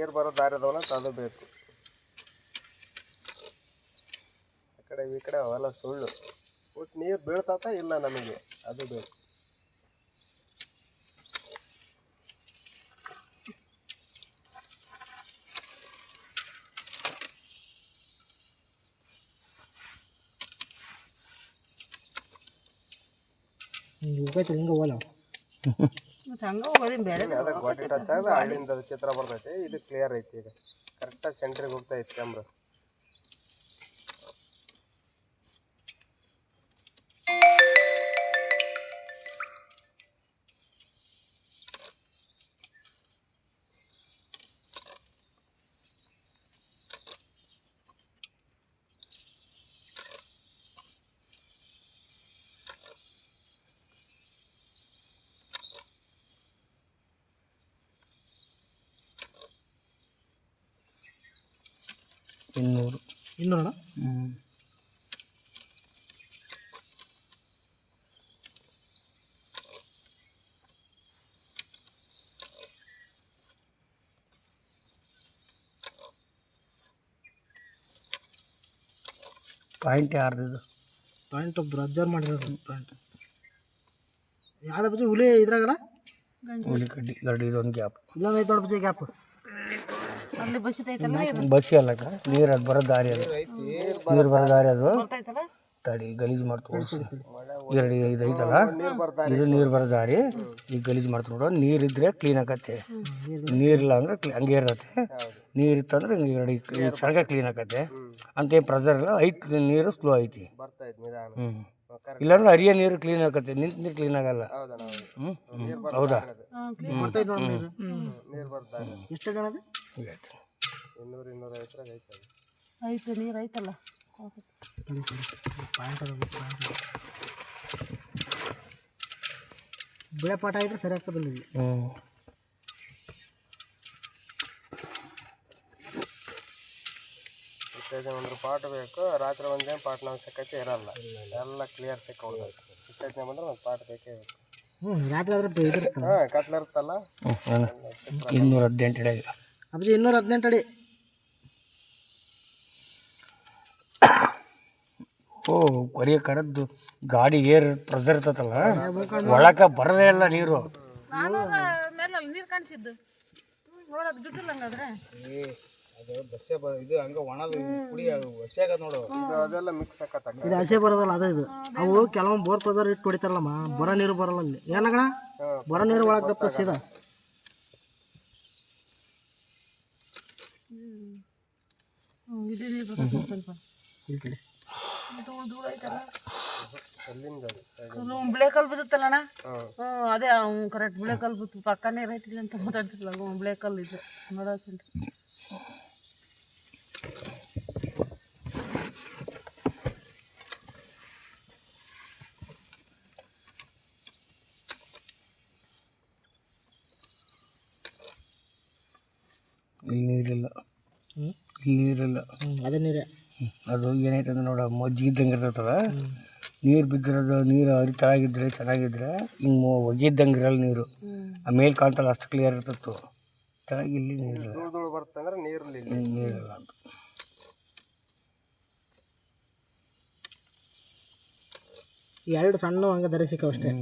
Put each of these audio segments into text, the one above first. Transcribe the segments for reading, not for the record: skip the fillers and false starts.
ನೀರು ಬರೋ ದಾರಿ ಅದಾವಲ್ಲ ಅದು ಬೇಕು. ಆ ಕಡೆ ಈ ಕಡೆ ಅವೆಲ್ಲ ಸುಳ್ಳು. ಒಟ್ಟು ನೀರು ಬೀಳ್ತಾತ ಇಲ್ಲ ನಮಗೆ, ಅದು ಬೇಕು. ಹಿಂಗೆ ಹೋಗಲ್ಲ ಅದ ಗೋಟಿ ಟಚ್ ಆಗ ಹಳ್ಳಿಂದ ಚಿತ್ರ ಬರ್ತೈತಿ. ಇದು ಕ್ಲಿಯರ್ ಐತಿ. ಈಗ ಕರೆಕ್ಟಾಗಿ ಸೆಂಟ್ರಿಗೆ ಹೋಗ್ತಾ ಐತಿ ಕ್ಯಾಮ್ರಾ. ಇನ್ನೂರಣ್ಣ. ಪಾಯಿಂಟ್ ಯಾರ್ದು? ಪಾಯಿಂಟ್ ಒಬ್ರು ಅಬ್ಸರ್ವ್ ಮಾಡಿರೋದು ಪಾಯಿಂಟ್. ಯಾವ್ದು ಬಜ್ಜಿ ಹುಲಿ ಇದ್ರಾಗಲ್ಲ? ಹುಲಿ ಕಡ್ಡಿ ಗಡ್ಡಿ ಇದೊಂದು ಗ್ಯಾಪ್. ಇಲ್ಲೊಂದು ಐತೆ ನೋಡಿ ಬಜ್ಜಿ ಗ್ಯಾಪ್. ಬಸಿ ಅಲ್ಲಕ್ಕ, ನೀರು ಅದು ಬರೋ ದಾರಿ ಅದು. ನೀರು ಬರೋ ದಾರಿ ಅದು. ತಡಿ ಗಲೀಜು ಮಾಡ್ತು. ಎರಡು ಇದು ಐತಲ್ಲ, ಇದು ನೀರು ಬರೋ ದಾರಿ. ಈಗ ಗಲೀಜು ಮಾಡ್ತು ನೋಡು. ನೀರಿದ್ರೆ ಕ್ಲೀನ್ ಆಕತ್ತೆ, ನೀರಿಲ್ಲ ಅಂದ್ರೆ ಹಂಗೆ ಇರ್ತತೆ. ನೀರು ಇತ್ತಂದ್ರೆ ಹಿಂಗೆ ಸಡಗ ಕ್ಲೀನ್ ಆಕತ್ತೆ. ಅಂತೇನು ಪ್ರೆಸರ್ ಇಲ್ಲ, ಐತಿ ನೀರು ಸ್ಲೋ ಐತಿ. ಇಲ್ಲಾಂದ್ರೆ ಹರಿಯ ನೀರು ಕ್ಲೀನ್ ಆಕತ್ತೆ, ನಿಂತು ನೀರು ಕ್ಲೀನ್ ಆಗಲ್ಲ. ಹೌದಾ? ಎಷ್ಟು ಹೇಳೋದು? ಐತೆ ನೀರು ಐತಲ್ಲ. ಬೆಳೆ ಪಾಠ ಇದ್ರೆ ಸರಿ ಆಗ್ತದೆ. ಒಂದು ಪಾಠ ಬೇಕು. ರಾತ್ರಿ ಒಂದೇನು ಪಾಠನ ಅವಶ್ಯಕತೆ ಇರಲ್ಲ, ಎಲ್ಲ ಕ್ಲಿಯರ್ ಸಿಕ್ಕೋದು. ಇಷ್ಟೊತ್ತಿನ ಬಂದ್ರೆ ಒಂದು ಪಾಠ ಬೇಕೇ ಬೇಕು. ರಾತ್ರಿ ಆದ್ರೆ ಕತ್ಲಿರುತ್ತಲ್ಲ. 218 ಅಡಿ ಅಬ್ಜಿ. 218 ಅಡಿ. ಓ ಕೊರಿಯ ಕರದ್ದು ಗಾಡಿ ಏರ್ ಪ್ರೆಸರ್ ಇರ್ತತಲ್ಲ, ಒಳಕ ಬರದೇ ಇಲ್ಲ ನೀರು. ನೀರು ಕಾಣಿಸಿದ್ದು ನೋಡೋದು ಬಿದ್ದಿಲ್ಲ ಹಂಗಾದ್ರೆ. ಇದು ಹಂಗೆ ಒಣದು ಪುಡಿ ಹಸಿ ಆಗತ್ತೆ ನೋಡು. ಅದೆಲ್ಲ ಮಿಕ್ಸ್ ಆಕತ್ತ. ಇದು ಹಸಿ ಬರೋದಲ್ಲ, ಅದೇ ಇದು. ಅವು ಕೆಲವೊಂದು ಬೋರ್ ಪ್ರೆಸರ್ ಇಟ್ಟು ಹೊಡಿತಾರಲ್ಲಮ್ಮ, ಬರೋ ನೀರು ಬರಲ್ಲ ಅಲ್ಲಿ. ಏನಗಣ ಬರೋ ನೀರು ಒಳಗೆ ತಪ್ಪ ಸೀದಾ. ಸ್ವಲ್ಪ ಬಿಳೆ ಕಲ್ ಬಿದ್ದತ್ತಲ್ಲಣ್ಣ. ಅದೇ ಕರೆಕ್ಟ್ ಬಿಳೆ ಕಲ್ ಬಿತ್ತು. ಪಕ್ಕನೇ ರೈತಿಲ್ಲ ಅಂತ ಮಾತಾಡ್ತಿಲ್ಲ. ಬಿಳೆ ಕಲ್ ಇದು ನೋಡೋ ಇಲ್ಲಿ ನೀರಿಲ್ಲ, ಇಲ್ಲಿ ನೀರಿಲ್ಲ. ಅದೇ ನೀರೇ ಅದು ಏನೈತೆ ಅಂದ್ರೆ ನೋಡ, ಮಜ್ಜಿಗೆ ಇದ್ದಂಗೆ ಇರ್ತೈತಲ್ಲ. ನೀರು ಬಿದ್ದಿರೋದು, ನೀರು ಹರಿತಾಗಿದ್ರೆ ಚೆನ್ನಾಗಿದ್ರೆ ಹಿಂಗೆ ಒಗಿದ್ದಂಗೆ ಇರಲ್ಲ ನೀರು. ಆ ಮೇಲೆ ಕಾಣ್ತಲ್ಲ ಅಷ್ಟು ಕ್ಲಿಯರ್ ಇರ್ತಿತ್ತು. ಚೆನ್ನಾಗಿ ಇಲ್ಲಿ ನೀರಿಲ್ಲ, ಬರ್ತಂದ್ರೆ ನೀರಿಲ್ಲ ಅಂತ. ಎರಡು ಸಣ್ಣ ಹಂಗೆ ಧರಿಸಿಕ ಅಷ್ಟೇ.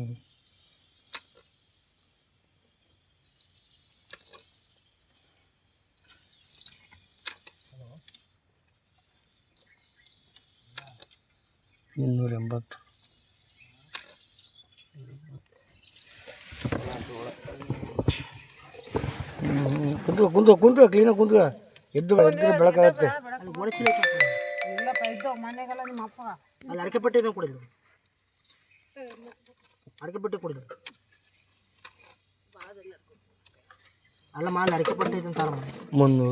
ಇನ್ನೂರ 80. ಕುಂತು ಕ್ಲೀನಾಗಿ ಕುಂತು. ಎದ್ದು ಬೆಳಕಾಗತ್ತೆ. ಅಲ್ಲಿ ಅಡಿಕೆ ಪಟ್ಟಿ ಇದೆ ಕೊಡಿಲ್ಲ. ಅಡಿಕೆ ಪಟ್ಟಿ ಕೊಡಿಲ್ಲ. ಅಲ್ಲಮ್ಮ ಅಲ್ಲಿ ಅಡಿಕೆ ಪಟ್ಟಿ ಇದೆ ಅಂತಾರಮ್ಮ. 300.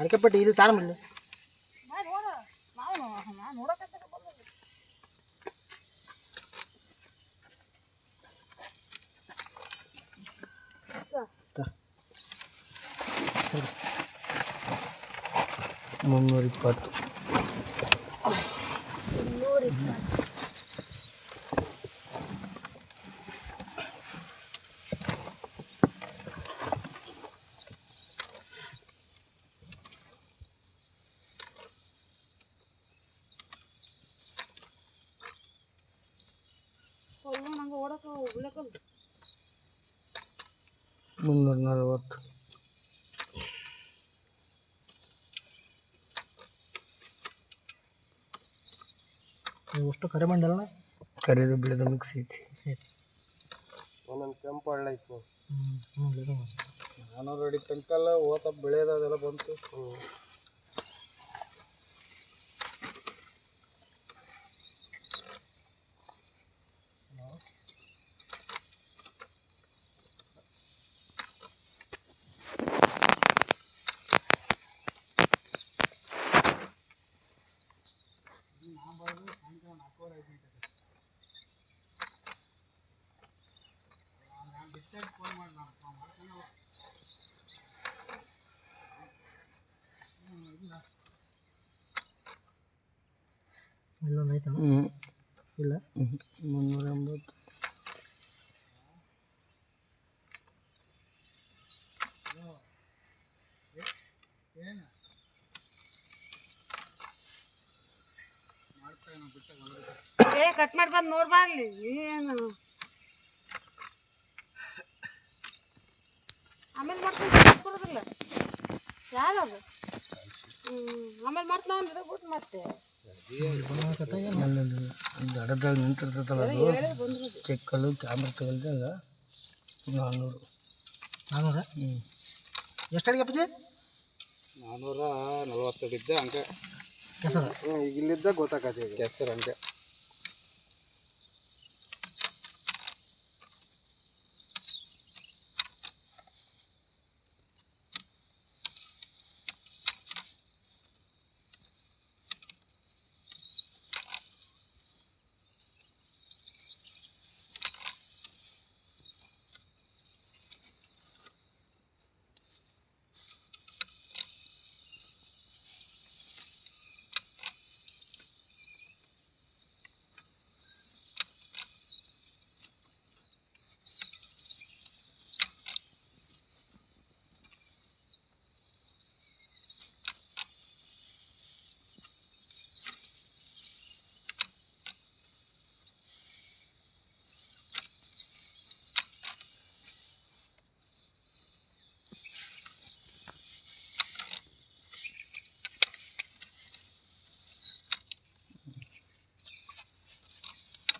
ಅಡಿಕೆ ಪಟ್ಟಿ ಇದು ತಾರಮಲ್ಲಿ. 320. ನಂಗೆ ಓಡಕ್ಕೆ ಬಿಳಕಲ್ಲ 340. ಅಷ್ಟು ಕರೆ ಮಂಡಲ ಕರಿದು ಬಿಳಿದು ಮಿಕ್ಸ್ ಐತಿ. ಒಂದೊಂದು ಕೆಂಪು ಹಳ್ಳ ಐತಿ. 400 ಅಡಿ ತನಕ ಓತ ಬೆಳೆಯೋದೆಲ್ಲ ಬಂತು. ಇಲ್ಲೊಂದು ಆಯ್ತಾ ಇಲ್ಲ 380. ಕಟ್ ಮಾಡಿ ಬಂದು ನೋಡ್ಬಾ ಅಲ್ಲಿ ಏನು ಆಮೇಲೆ ಮಾಡ್ಕೊಡೋದಿಲ್ಲ ಯಾರದು ಆಮೇಲೆ ಮಾಡ್ತಾ ಬಿಟ್ಟು ಮತ್ತೆ ದಡದಾಗ ನಿಂತಿರ್ತೈತಲ್ಲ ಅದು ಚೆಕ್ಕಲ್ಲು ಕ್ಯಾಮ್ರಾ ತಗೊಳ್ದಾಗ 400. 400 ಎಷ್ಟು ಅಡಿಗೆ ಅಪ್ಪಾಜಿ? 440 ಅಡಿದ್ದೆ ಹಂಗೆ ಕೆಸರು ಈಗ ಇಲ್ಲಿದ್ದ ಗೊತ್ತಾಗತ್ತೆ ಈಗ ಕೆಸರು ಹಂಗೆ.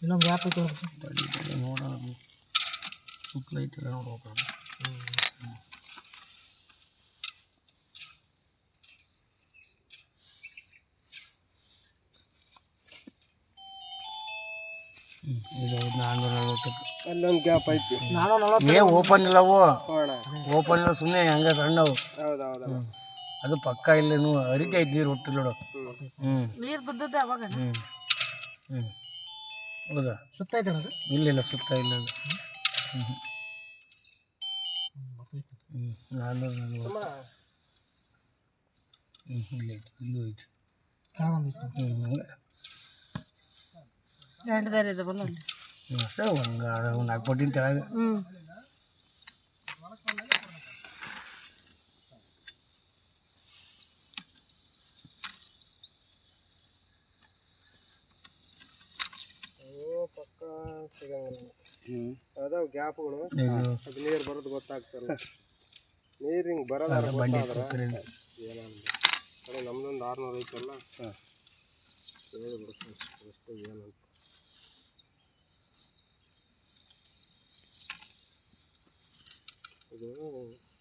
ಇನ್ನೊಂದು ಗ್ಯಾಪ್ ಐತೆ ನೋಡೋಣ ಸುತ್ತಲ ಐತಿಲ್ಲ ನೋಡ್ಬೇಕು. ಇದು 440. ಅಲ್ಲೊಂದು ಗ್ಯಾಪ್ ಐತಿ. 440 ಓಪನ್ ಇಲ್ಲ ಅವು, ನೋಡ ಓಪನ್ ಇಲ್ಲ ಸುಮ್ಮನೆ ಹಂಗೆ ಸಣ್ಣವು. ಹೌದೌದಲ್ಲ ಅದು ಪಕ್ಕ ಇಲ್ಲೇನು ಹರಿತೈತಿ ನೀರು ಹುಟ್ಟಿಲ್ಲ ನೋಡು. ನೀರು ಬಿದ್ದದ ಅವಾಗ ಹೌದಾ ಸುತ್ತ ಐತೆ ಅದು ಇಲ್ಲ ಸುತ್ತ ಇಲ್ಲ ಅದು. 440. ಇಲ್ಲ ಐತಿ ಇಲ್ಲೂ ಐತಿ. ಹಂಗೆ ಎರಡು ದಾರಿ ಇದಾವಲ್ಲ ಅಲ್ಲಿ ಅಷ್ಟೇ ಒಂದು 4 ಪಟ್ಟಿನ ತೆಳಗೆ. ಪಕ್ಕ ಸಿಗಂಗಿಲ್ಲ. ಅದಾವ ಗ್ಯಾಪ್ಗಳು, ಅದು ನೀರು ಬರೋದು ಗೊತ್ತಾಗ್ತಲ್ಲ. ನೀರು ಹಿಂಗೆ ಬರೋದಾರ ಗೊತ್ತಾದ್ರೆ ಏನಂದ್ರೆ ನಮ್ದೊಂದು 600 ಐತಲ್ಲ ಹೇಳಿ ಎಷ್ಟು ಏನಂತ. ಇದು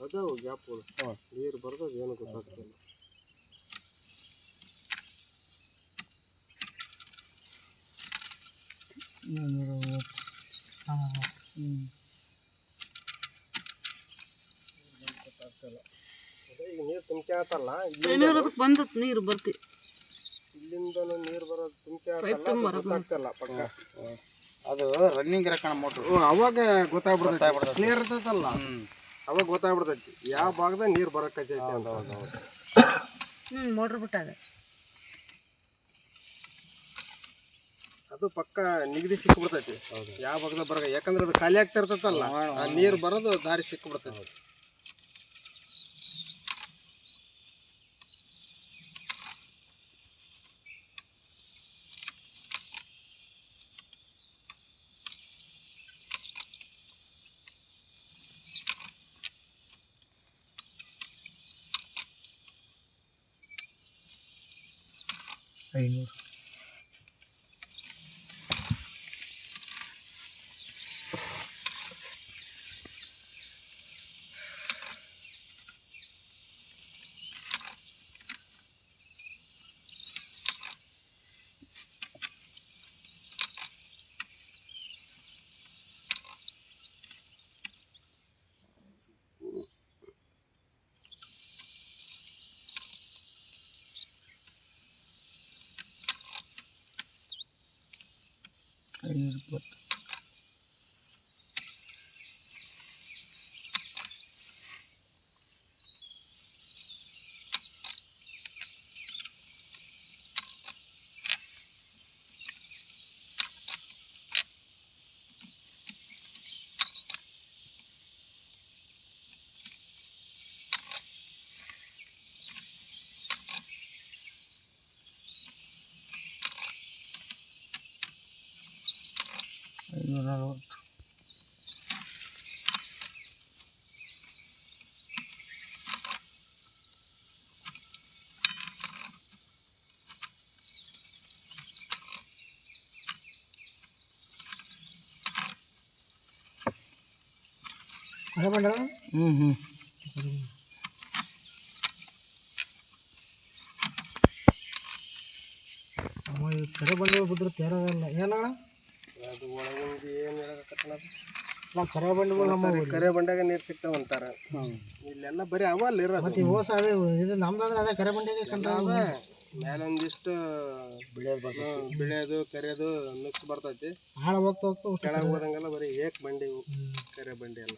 ಅದಾವ ಗ್ಯಾಪ್ಗಳು, ನೀರು ಬರೋದು ಏನು ಗೊತ್ತಾಗ್ತಿಲ್ಲ. ಅದೇ ಈಗ ನೀರು ತುಂಬ್ಯಾತಲ್ಲ, ಬಂದತ್ ನೀರು ಬರ್ತಿ ಇಲ್ಲಿಂದ ನೀರು ಬರೋದು ತುಂಬ್ಯಾತಲ್ಲ ಗೊತ್ತಾಗ್ತಲ್ಲ ಪಕ್ಕ. ಅದು ರನ್ನಿಂಗ್ ಇರಕಣ ಮೋಟ್ರು. ಅವಾಗ ಗೊತ್ತಾಗ್ಬಿಡ್ತೈತಿ, ಕ್ಲಿಯರ್ ಇರ್ತೈತಲ್ಲ ಅವಾಗ ಗೊತ್ತಾಗ್ಬಿಡ್ತೈತಿ ಯಾವ ಭಾಗದಾಗ ನೀರು ಬರಕೈತಿ ಅಂತ. ಮೋಟ್ರ್ ಬಿಟ್ಟಾಗ ಅದು ಪಕ್ಕ ನಿಗದಿ ಸಿಕ್ಬಿಡ್ತೈತಿ ಯಾವ ಭಾಗದ ಬರ, ಯಾಕಂದ್ರೆ ಅದು ಖಾಲಿ ಆಗ್ತಾ ಇರ್ತೈತಲ್ಲ, ಆ ನೀರು ಬರೋದು ದಾರಿ ಸಿಕ್ಬಿಡ್ತೈತಿ. ಐನೂರು. $520. ಕರೆ ಬಂಡವಾಳ ಬಿದ್ರೆ ತೇರೋದಿಲ್ಲ ಏನಣ್ಣ? ಅದು ಒಳಗಿಂದ ಏನು ಹೇಳಕತ್ತಲ್ಲ, ನಾವು ಕರೆ ಬಂಡವಾಳ ನಮ್ಮ ಕರೆ ಬಂಡಾಗ ನೀರು ಸಿಗ್ತಾವಂತಾರ. ಇಲ್ಲೆಲ್ಲ ಬರೀ ಅವಲ್ಲ ಇರೋದು. ಮತ್ತೆ ಇವು ಸಾವೇ ಇದು ನಮ್ದಾದ್ರೆ ಅದೇ ಕರೆ ಬಂಡೆಗೆ ಕಂಟ್ರೋಲ್ ಮೇಲೊಂದಿಷ್ಟು ಬಿಳಿಯೋದು ಕರಿಯೋದು ಮಿಕ್ಸ್ ಬರ್ತೈತಿ. ಹಾಳ ಹೋಗ್ತಾ ಹೋಗ್ತಾ ಕೆಳಗೆ ಹೋದಂಗೆಲ್ಲ ಬರೀ ಏಕ್ ಬಂಡಿ ಇವು, ಕರೆ ಬಂಡಿ ಎಲ್ಲ.